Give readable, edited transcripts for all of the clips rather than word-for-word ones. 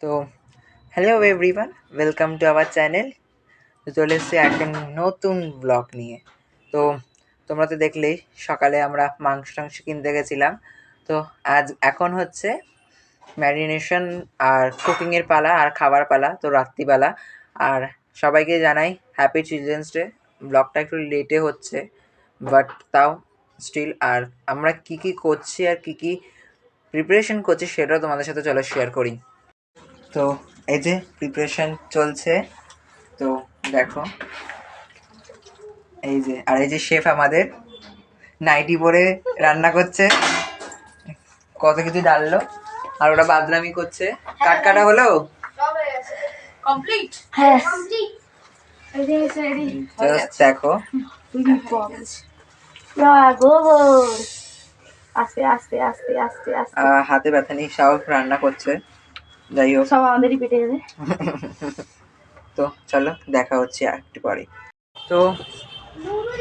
তো hello everyone, welcome to our channel. তো চলে এসেছি একটা নতুন ব্লগ নিয়ে। তো তোমরা তো দেখলেই সকালে আমরা মাংস টাংস কিনতে গেছিলাম। তো এখন হচ্ছে ম্যারিনেশন আর কুকিংয়ের পালা আর খাবার পালা, তো রাত্রিবেলা। আর সবাইকে জানাই হ্যাপি চিলড্রেন্স ডে। ব্লগটা একটু লেটে হচ্ছে, বাট তাও স্টিল। আর আমরা কি কি করছি আর কি কি প্রিপারেশন করছি সেটাও তোমাদের সাথে চলো শেয়ার করি। তো এই যে প্রিপারেশন চলছে, তো দেখো এই যে, আর এই যে শেফ আমাদের নাইটি পরে রান্না করছে, কত কিছু ডাললো আর ওরা বাদলামি করছে। কাট কাটা হলো কমপ্লিট। হ্যাঁ, জাস্ট দেখো আস্তে আস্তে আস্তে আস্তে আস্তে হাতে ব্যথা নেই, সব রান্না করছে। যাই হোক, সব আমাদেরই পেটে যাবে। তো চলো দেখা হচ্ছে একটু পরে। তো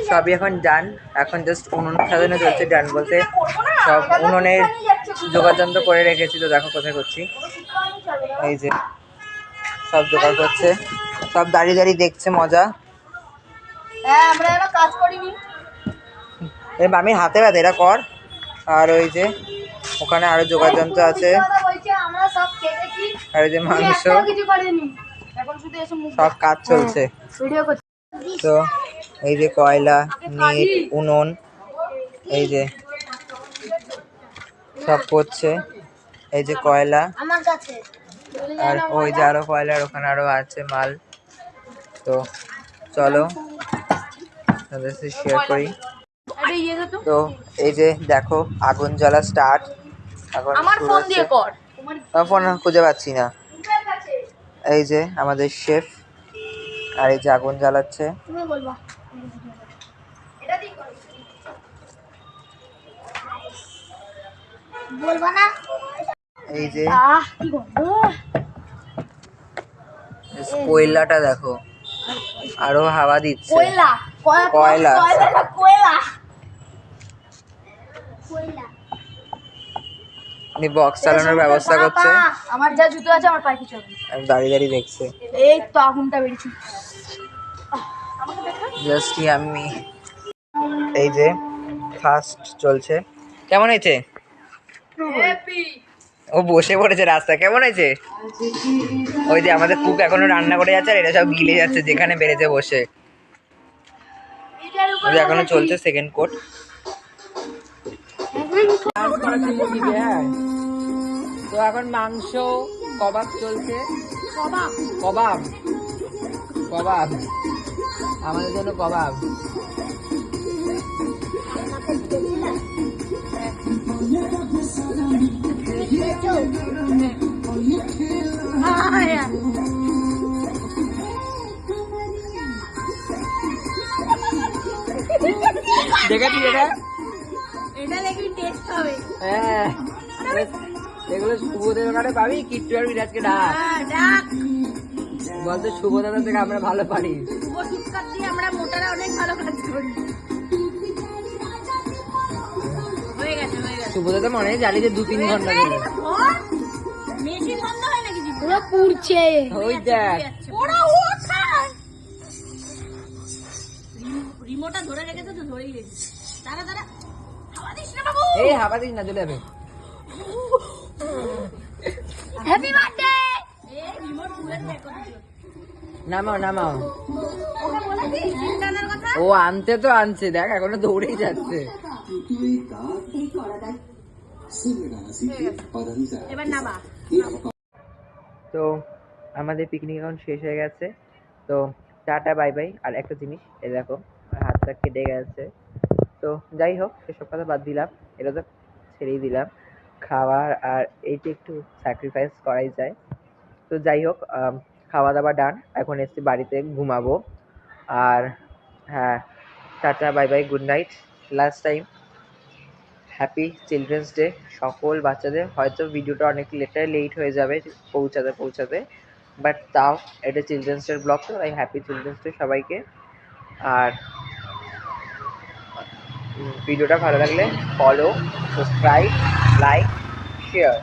সবই এখন ডান, এখন জাস্ট উনুন সাজানো চলছে। ডান বলতে সব উনুনের যোগাযন্ত্র করে রেখেছি। তো দেখো কোথায় করছি, এই যে সব জোগাড় করছে, সব দাঁড়িয়ে দাঁড়িয়ে দেখছে মজা। আমরা এখনো কাজ করিনি। মামির হাতে ব্যথা, এরা কর। আর ওই যে ওখানে আরো যোগাযন্ত্র আছে, আর এই যে মাংস, সব কাজ চলছে। তো এই যে কয়লা, নেট, উনুন, এই যে সব করছে। এই যে কয়লা, আর ওই যে আরো কয়লার ওখানে আরো আছে মাল। তো চলো তাদের সাথে শেয়ার করি। তো এই যে দেখো আগুন জ্বালা স্টার্ট এখন শুরু হচ্ছে। আমার ফোন খুঁজে পাচ্ছি না। এই যে আমাদের শেফ, আর এই যে আগুন জ্বালাচ্ছে। এই যে কোয়লাটা দেখো, আরো হাওয়া দিচ্ছে। কয়লা বক্স চালানোর ব্যবস্থা করছে। আমার যা জুতো আছে আমার পায়ে কিছু হবে। দাঁড়িয়ে দাঁড়িয়ে দেখছে। এই তো আগুনটা বেরিয়েছে। Just yummy. এই যে ফার্স্ট চলছে। কেমন হয়েছে? ও বসে পড়েছে রাস্তা। কেমন হয়েছে? ওই যে আমাদের কুক এখনো রান্না করে যাচ্ছে, আর এটা সব গিলে যাচ্ছে যেখানে বেড়েছে বসে। ওই এখনো চলছে সেকেন্ড কোট। তো এখন মাংস কবাব চলছে। কবাব কবাব আমাদের জন্য কবাব। দেখেছি এটা দেখবি টেস্ট হবে। হ্যাঁ, এগুলো শুভদের ওখানে পাবি। কিট্টু আর বিরাজকে ডাক, বলতে শুভদাদা থেকে আমরা ভালো পারি। আমরা মোটারা অনেক ভালো কাজ করি। হয়ে গেছে শুভদাদা মনে হয় জ্বালিয়ে 2-3 ঘন্টা ধরে। মেশিন বন্ধ হয় নাকি? পুরো পুড়ছে। ওই দেখ, ওরা রিমোটটা ধরে রেখেছে তো ধরেই রেখেছে। দাঁড়া হাওয়া দিস না বাবু। এই হাওয়া দিস না, চলে যাবে। Happy birthday. এই রিমোট পুরো দেখো। নামাও। ওকে বলে দিস চিন্তার কথা। ও আনতে তো আনছে, দেখ এখনো দৌড়েই যাচ্ছে। এবার নামা। তো আমাদের পিকনিক এখন শেষ হয়ে গেছে। তো টাটা বাই বাই। আর একটা জিনিস, এই দেখো হাতটা কেটে গেছে। তো যাই হোক, সেসব কথা বাদ দিলাম, এটা তো ছেড়েই দিলাম। খাওয়ার আর এইটা একটু স্যাক্রিফাইস করাই যায়। তো যাই হোক, খাওয়া দাওয়া ডান, এখন এসছি বাড়িতে ঘুমাবো। আর হ্যাঁ, tata bye bye, good night. Last time happy children's day সকল বাচ্চাদের। হয়তো ভিডিওটা অনেক লেট হয়ে যাবে পৌঁছাতে, বাট তাও এটা চিলড্রেন্স ডের ব্লগ, তো তাই হ্যাপি চিলড্রেন্স ডে সবাইকে। আর ভিডিওটা ভালো লাগলে follow, subscribe, like, share.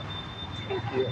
Thank you.